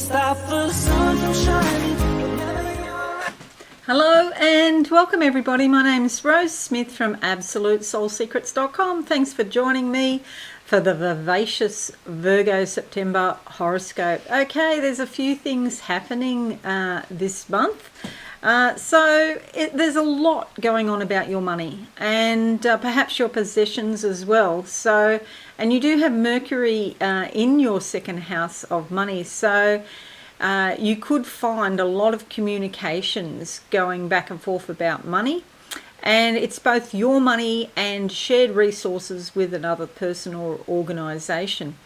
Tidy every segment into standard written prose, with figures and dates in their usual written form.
stop the sun from shining. Hello and welcome everybody. My name is Rose Smith from AbsoluteSoulSecrets.com. Thanks for joining me for the Vivacious Virgo September Horoscope. Okay, there's a few things happening this month. There's a lot going on about your money and perhaps your possessions as well. And you do have Mercury in your second house of money. So you could find a lot of communications going back and forth about money, and it's both your money and shared resources with another person or organisation.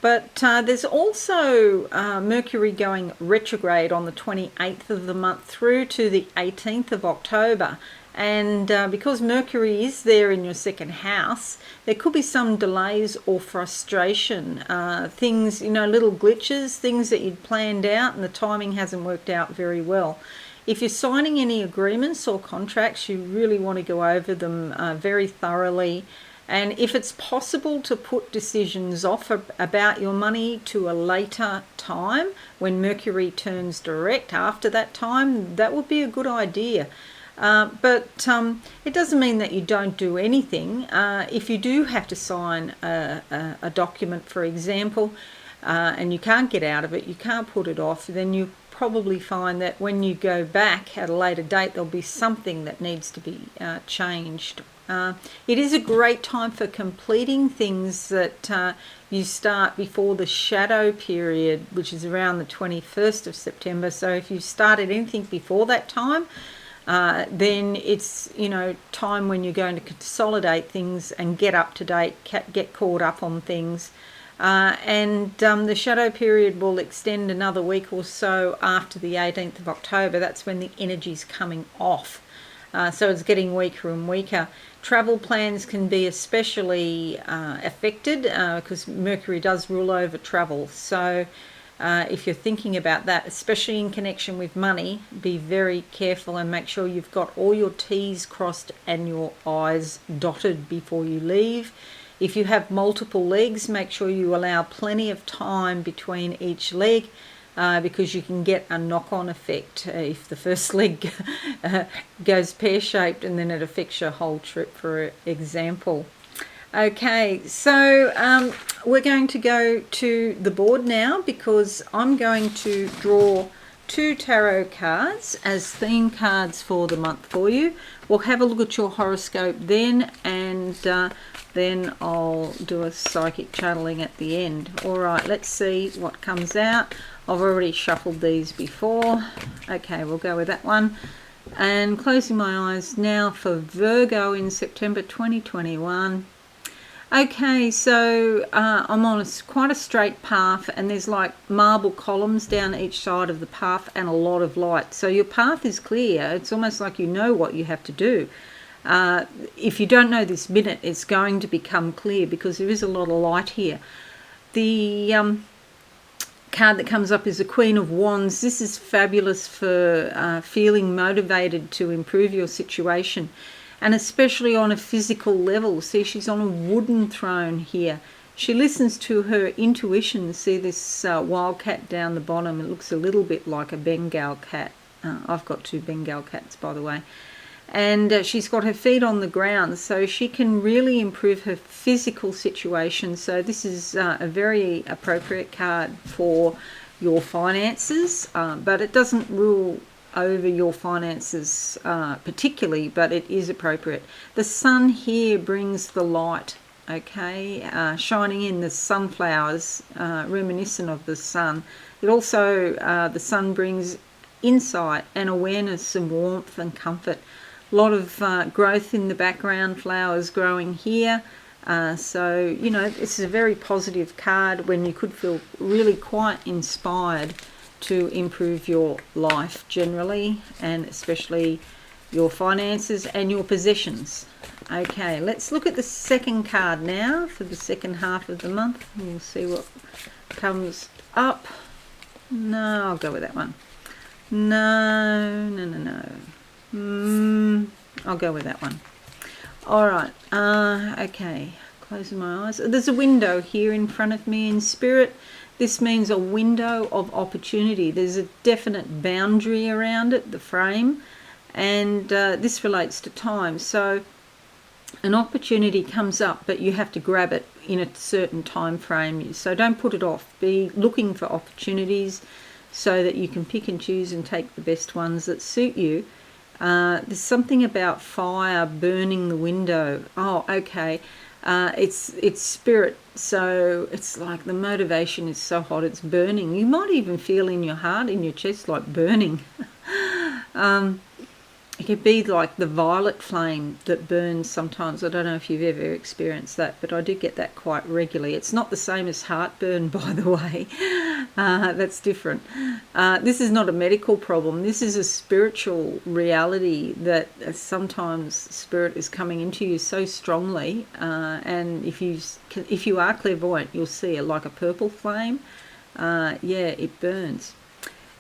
But there's also Mercury going retrograde on the 28th of the month through to the 18th of October. And because Mercury is there in your second house, there could be some delays or frustration, things, little glitches, things that you'd planned out and the timing hasn't worked out very well. If you're signing any agreements or contracts, you really want to go over them very thoroughly. And if it's possible to put decisions off about your money to a later time, when Mercury turns direct after that time, that would be a good idea. But it doesn't mean that you don't do anything. If you do have to sign a document, for example, and you can't get out of it, you can't put it off, then you probably find that when you go back at a later date, there'll be something that needs to be changed. It is a great time for completing things that you start before the shadow period, which is around the 21st of September. So if you started anything before that time, then it's time when you're going to consolidate things and get up to date, get caught up on things. The shadow period will extend another week or so after the 18th of October. That's when the energy's coming off. So it's getting weaker and weaker. Travel plans can be especially affected because Mercury does rule over travel. So if you're thinking about that, especially in connection with money, be very careful and make sure you've got all your T's crossed and your I's dotted before you leave. If you have multiple legs, make sure you allow plenty of time between each leg because you can get a knock-on effect if the first leg goes pear-shaped and then it affects your whole trip, for example. Okay, so we're going to go to the board now because I'm going to draw 2 tarot cards as theme cards for the month for you. We'll have a look at your horoscope then, and then I'll do a psychic channeling at the end. All right, let's see what comes out. I've already shuffled these before. Okay, we'll go with that one. And closing my eyes now for Virgo in September 2021. Okay, so I'm on quite a straight path, and there's like marble columns down each side of the path and a lot of light. So your path is clear. It's almost like you know what you have to do. If you don't know this minute, it's going to become clear because there is a lot of light here. The card that comes up is the Queen of Wands. This is fabulous for feeling motivated to improve your situation, and especially on a physical level. See, she's on a wooden throne here. She listens to her intuition. See this wild cat down the bottom? It looks a little bit like a Bengal cat. I've got 2 Bengal cats, by the way. And she's got her feet on the ground, so she can really improve her physical situation. So this is a very appropriate card for your finances, but it doesn't rule over your finances particularly, but it is appropriate. The sun here brings the light, okay, shining in the sunflowers, reminiscent of the sun. It also, the sun brings insight and awareness and warmth and comfort. A lot of growth in the background, flowers growing here. So, this is a very positive card when you could feel really quite inspired to improve your life generally, and especially your finances and your possessions. Okay, let's look at the second card now for the second half of the month. We'll see what comes up. No, I'll go with that one. No. I'll go with that one. All right. Okay. Closing my eyes. There's a window here in front of me in spirit. This means a window of opportunity. There's a definite boundary around it, the frame, and this relates to time. So an opportunity comes up, but you have to grab it in a certain time frame. So don't put it off. Be looking for opportunities so that you can pick and choose and take the best ones that suit you. There's something about fire burning the window. Oh, okay. It's spirit, so it's like the motivation is so hot it's burning. You might even feel in your heart, in your chest, like burning. It could be like the violet flame that burns sometimes. I don't know if you've ever experienced that, but I do get that quite regularly. It's not the same as heartburn, by the way. That's different. This is not a medical problem. This is a spiritual reality that sometimes spirit is coming into you so strongly. And if you are clairvoyant, you'll see it like a purple flame. Yeah, it burns.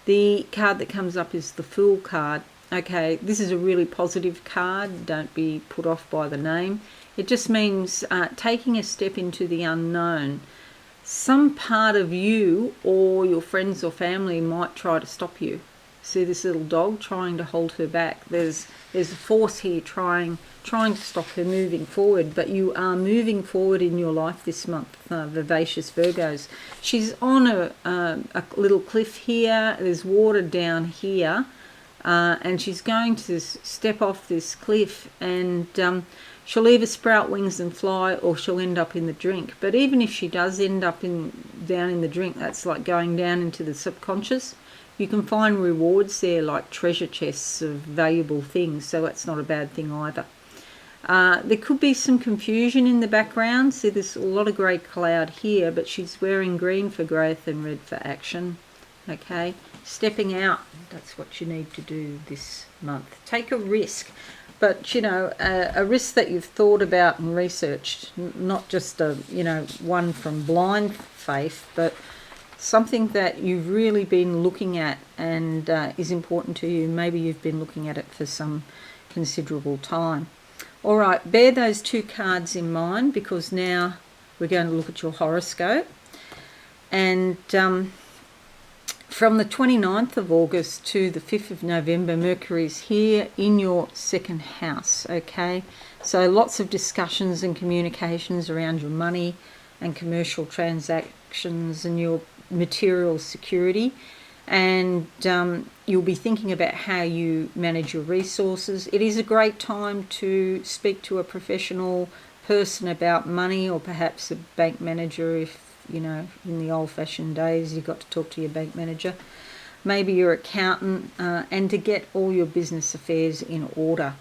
The card that comes up is the Fool card. Okay, this is a really positive card. Don't be put off by the name. It just means taking a step into the unknown. Some part of you or your friends or family might try to stop you. See this little dog trying to hold her back. There's a force here trying to stop her moving forward, but you are moving forward in your life this month, Vivacious Virgos. She's on a little cliff here. There's water down here. And she's going to step off this cliff, and she'll either sprout wings and fly, or she'll end up in the drink. But even if she does end up down in the drink, that's like going down into the subconscious. You can find rewards there, like treasure chests of valuable things, so that's not a bad thing either. There could be some confusion in the background. See, there's a lot of grey cloud here, but she's wearing green for growth and red for action. Okay, stepping out, that's what you need to do this month. Take a risk, but a risk that you've thought about and researched, not just one from blind faith, but something that you've really been looking at and is important to you. Maybe you've been looking at it for some considerable time. All right, bear those two cards in mind, because now we're going to look at your horoscope. And from the 29th of August to the 5th of November, Mercury's here in your second house, okay? So lots of discussions and communications around your money and commercial transactions and your material security. And you'll be thinking about how you manage your resources. It is a great time to speak to a professional person about money, or perhaps a bank manager if in the old-fashioned days you got to talk to your bank manager, maybe your accountant, and to get all your business affairs in order.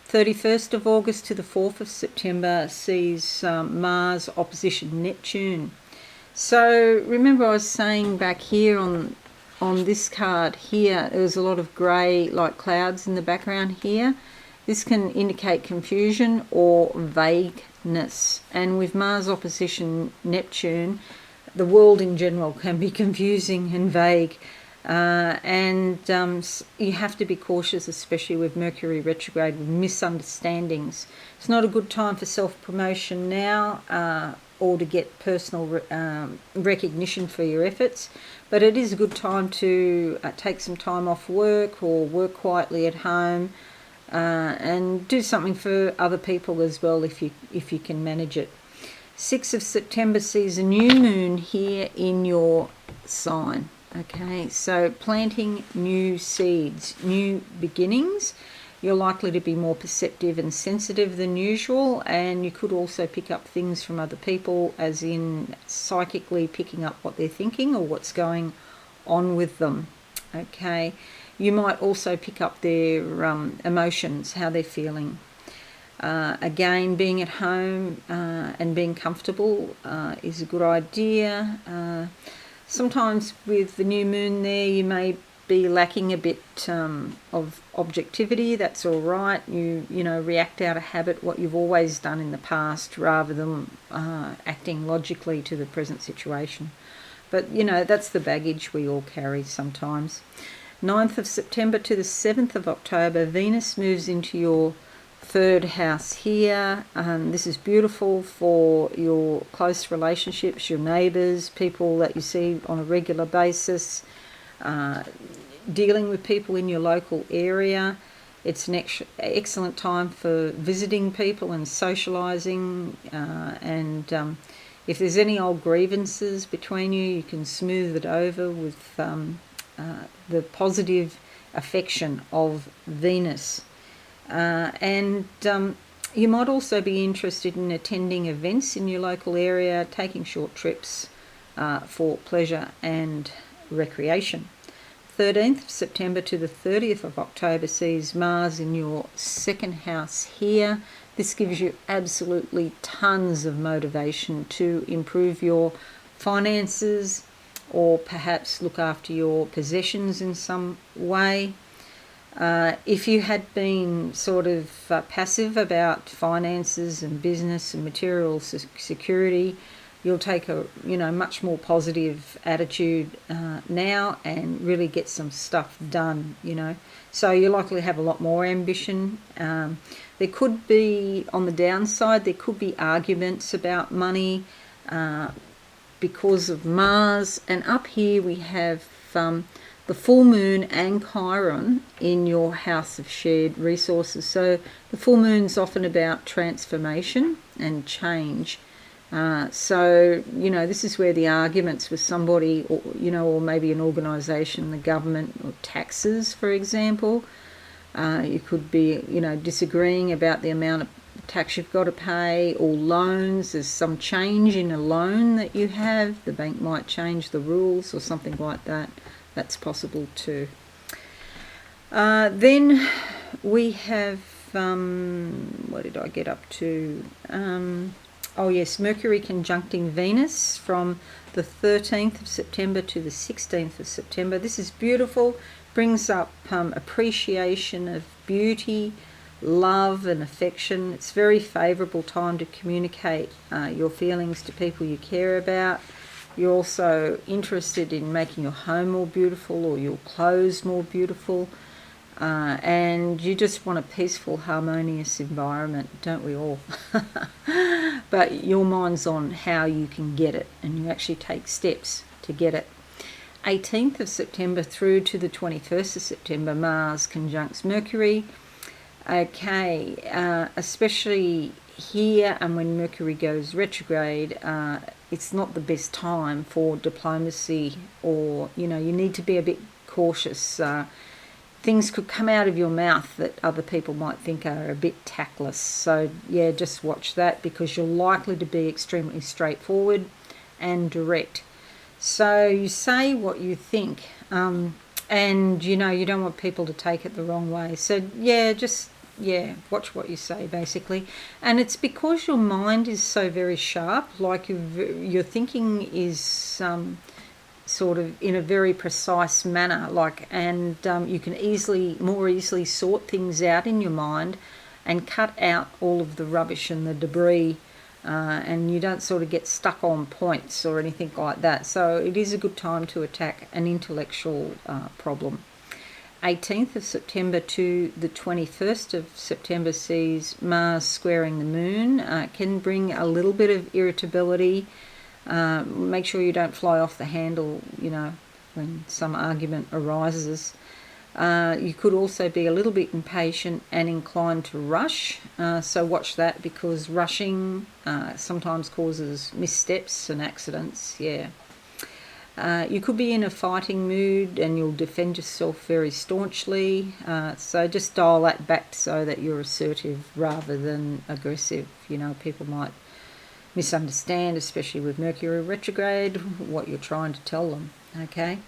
31st of August to the 4th of September sees Mars opposition Neptune. So remember I was saying back here on this card here, there was a lot of grey like clouds in the background here. This can indicate confusion or vagueness. And with Mars opposition Neptune, the world in general can be confusing and vague. And you have to be cautious, especially with Mercury retrograde, with misunderstandings. It's not a good time for self-promotion now, or to get personal recognition for your efforts. But it is a good time to take some time off work, or work quietly at home. And do something for other people as well if you can manage it. 6th of September sees a new moon here in your sign. Okay, so planting new seeds, new beginnings. You're likely to be more perceptive and sensitive than usual, and you could also pick up things from other people, as in psychically picking up what they're thinking or what's going on with them. Okay. You might also pick up their emotions, how they're feeling. Again, being at home and being comfortable is a good idea. Sometimes with the new moon there, you may be lacking a bit of objectivity. That's all right. You react out of habit, what you've always done in the past, rather than acting logically to the present situation. But, that's the baggage we all carry sometimes. 9th of September to the 7th of October, Venus moves into your third house here. This is beautiful for your close relationships, your neighbours, people that you see on a regular basis, dealing with people in your local area. It's an excellent time for visiting people and socialising, and if there's any old grievances between you, you can smooth it over with the positive affection of Venus. And you might also be interested in attending events in your local area, taking short trips for pleasure and recreation. 13th of September to the 30th of October sees Mars in your second house here. This gives you absolutely tons of motivation to improve your finances or perhaps look after your possessions in some way. If you had been sort of passive about finances and business and material security, you'll take a much more positive attitude now and really get some stuff done. So you're likely to have a lot more ambition. There could be, on the downside, there could be arguments about money because of Mars. And up here we have the full moon and Chiron in your house of shared resources. So the full moon's often about transformation and change. So this is where the arguments with somebody, or maybe an organisation, the government, or taxes, for example. You could be, disagreeing about the amount of tax you've got to pay, or loans. There's some change in a loan that you have. The bank might change the rules or something like that. That's possible too. Then we have, what did I get up to? Oh yes, Mercury conjuncting Venus from the 13th of September to the 16th of September. This is beautiful, brings up appreciation of beauty, love and affection. It's a very favourable time to communicate your feelings to people you care about. You're also interested in making your home more beautiful or your clothes more beautiful. And you just want a peaceful, harmonious environment, don't we all? But your mind's on how you can get it, and you actually take steps to get it. 18th of September through to the 21st of September, Mars conjuncts Mercury. Okay, especially here, and when Mercury goes retrograde, it's not the best time for diplomacy, or, you need to be a bit cautious. Things could come out of your mouth that other people might think are a bit tactless. So, yeah, just watch that, because you're likely to be extremely straightforward and direct. So you say what you think, and, you don't want people to take it the wrong way. So, watch what you say, basically. And it's because your mind is so very sharp, like your thinking is sort of in a very precise manner, and you can more easily sort things out in your mind and cut out all of the rubbish and the debris, and you don't sort of get stuck on points or anything like that. So it is a good time to attack an intellectual problem. 18th of September to the 21st of September sees Mars squaring the moon. Can bring a little bit of irritability. Make sure you don't fly off the handle, when some argument arises. You could also be a little bit impatient and inclined to rush. So watch that, because rushing sometimes causes missteps and accidents. Yeah. You could be in a fighting mood and you'll defend yourself very staunchly. So just dial that back so that you're assertive rather than aggressive. People might misunderstand, especially with Mercury retrograde, what you're trying to tell them. Okay.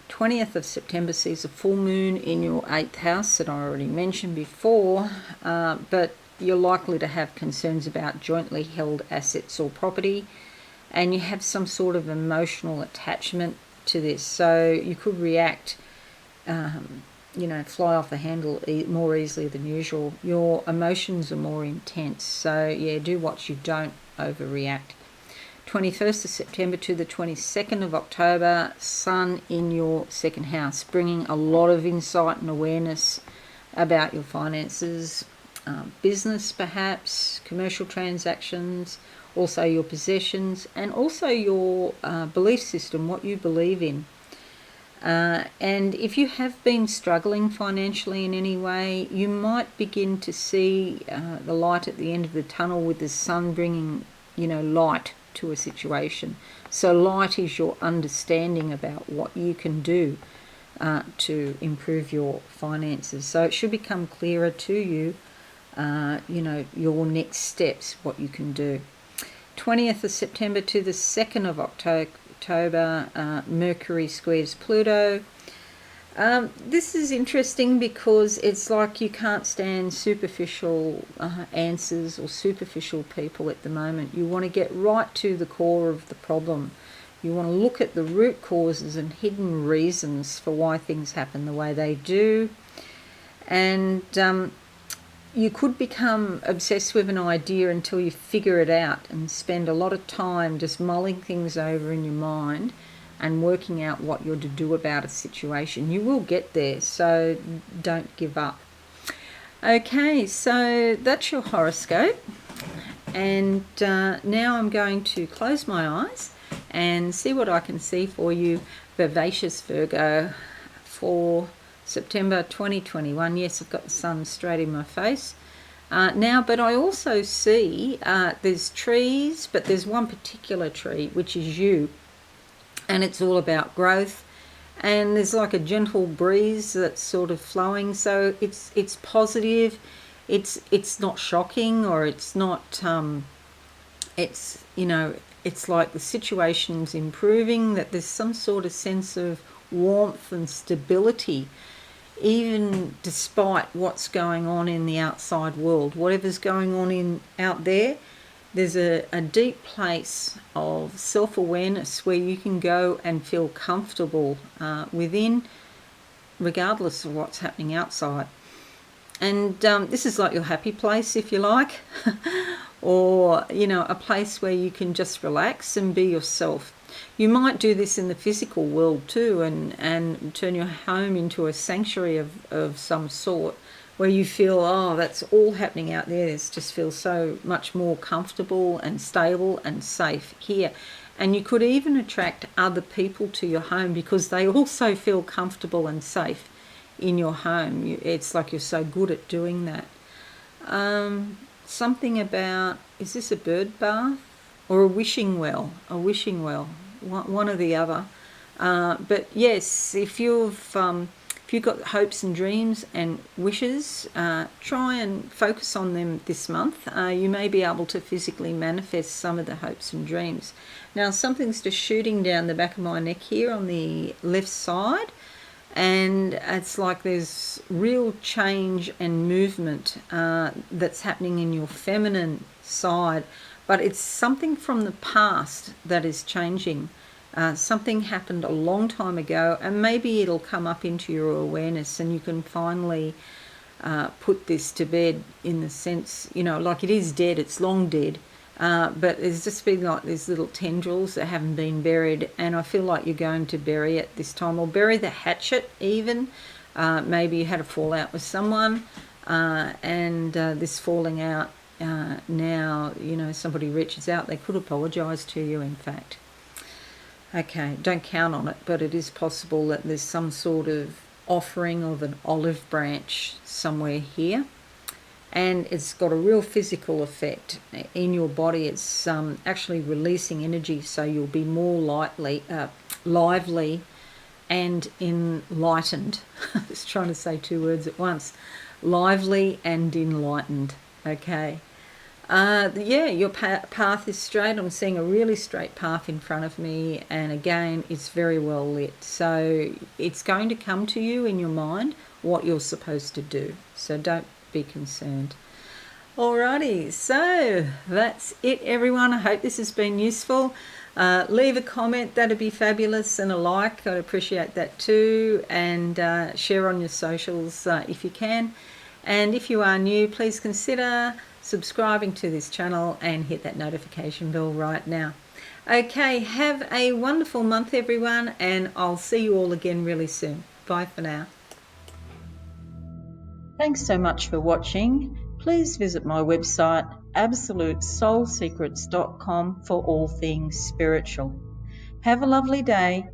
20th of September sees a full moon in your 8th house that I already mentioned before, but you're likely to have concerns about jointly held assets or property, and you have some sort of emotional attachment to this. So you could react, fly off the handle more easily than usual. Your emotions are more intense. So, yeah, do watch you don't overreact. 21st of September to the 22nd of October, Sun in your second house, bringing a lot of insight and awareness about your finances. business perhaps, commercial transactions, also your possessions, and also your belief system, what you believe in. And if you have been struggling financially in any way, you might begin to see the light at the end of the tunnel, with the sun bringing, light to a situation. So light is your understanding about what you can do to improve your finances. So it should become clearer to you, your next steps, what you can do. 20th of September to the 2nd of October, Mercury squares Pluto. This is interesting because it's like you can't stand superficial answers or superficial people at the moment. You want to get right to the core of the problem. You want to look at the root causes and hidden reasons for why things happen the way they do. And you could become obsessed with an idea until you figure it out and spend a lot of time just mulling things over in your mind and working out what you're to do about a situation. You will get there, so don't give up. Okay, so that's your horoscope. And now I'm going to close my eyes and see what I can see for you, Vivacious Virgo, for September 2021. Yes, I've got the sun straight in my face now, but I also see there's trees, but there's one particular tree, which is you, and it's all about growth, and there's like a gentle breeze that's sort of flowing, so it's positive, it's not shocking, or it's not it's like the situation's improving, that there's some sort of sense of warmth and stability, even despite what's going on in the outside world. Whatever's going on out there, there's a deep place of self-awareness where you can go and feel comfortable within, regardless of what's happening outside. And this is like your happy place, if you like, or, a place where you can just relax and be yourself. You might do this in the physical world too, and turn your home into a sanctuary of some sort, where you feel, oh, that's all happening out there. It just feels so much more comfortable and stable and safe here. And you could even attract other people to your home because they also feel comfortable and safe in your home. It's like you're so good at doing that. Something about, is this a bird bath or a wishing well? A wishing well, one or the other. But yes, if you've got hopes and dreams and wishes, try and focus on them this month. You may be able to physically manifest some of the hopes and dreams. Now, something's just shooting down the back of my neck here on the left side, and it's like there's real change and movement that's happening in your feminine side, but it's something from the past that is changing. Something happened a long time ago, and maybe it'll come up into your awareness, and you can finally put this to bed, in the sense, like it is dead, it's long dead, but it's just been like these little tendrils that haven't been buried, and I feel like you're going to bury it this time, or bury the hatchet even. Maybe you had a fallout with someone, and this falling out, now, somebody reaches out, they could apologise to you, in fact. Okay, don't count on it, but it is possible that there's some sort of offering of an olive branch somewhere here, and it's got a real physical effect in your body. It's actually releasing energy, so you'll be more lively and enlightened. I was trying to say two words at once. Lively and enlightened, okay? Your path is straight. I'm seeing a really straight path in front of me, and again, it's very well lit. So it's going to come to you in your mind what you're supposed to do. So don't be concerned. Alrighty, so that's it, everyone. I hope this has been useful. Leave a comment, that'd be fabulous, and a like, I'd appreciate that too. And share on your socials if you can. And if you are new, please consider subscribing to this channel and hit that notification bell right now. Okay, have a wonderful month, everyone, and I'll see you all again really soon. Bye for now. Thanks so much for watching. please visit my website absolutesoulsecrets.com for all things spiritual. Have a lovely day.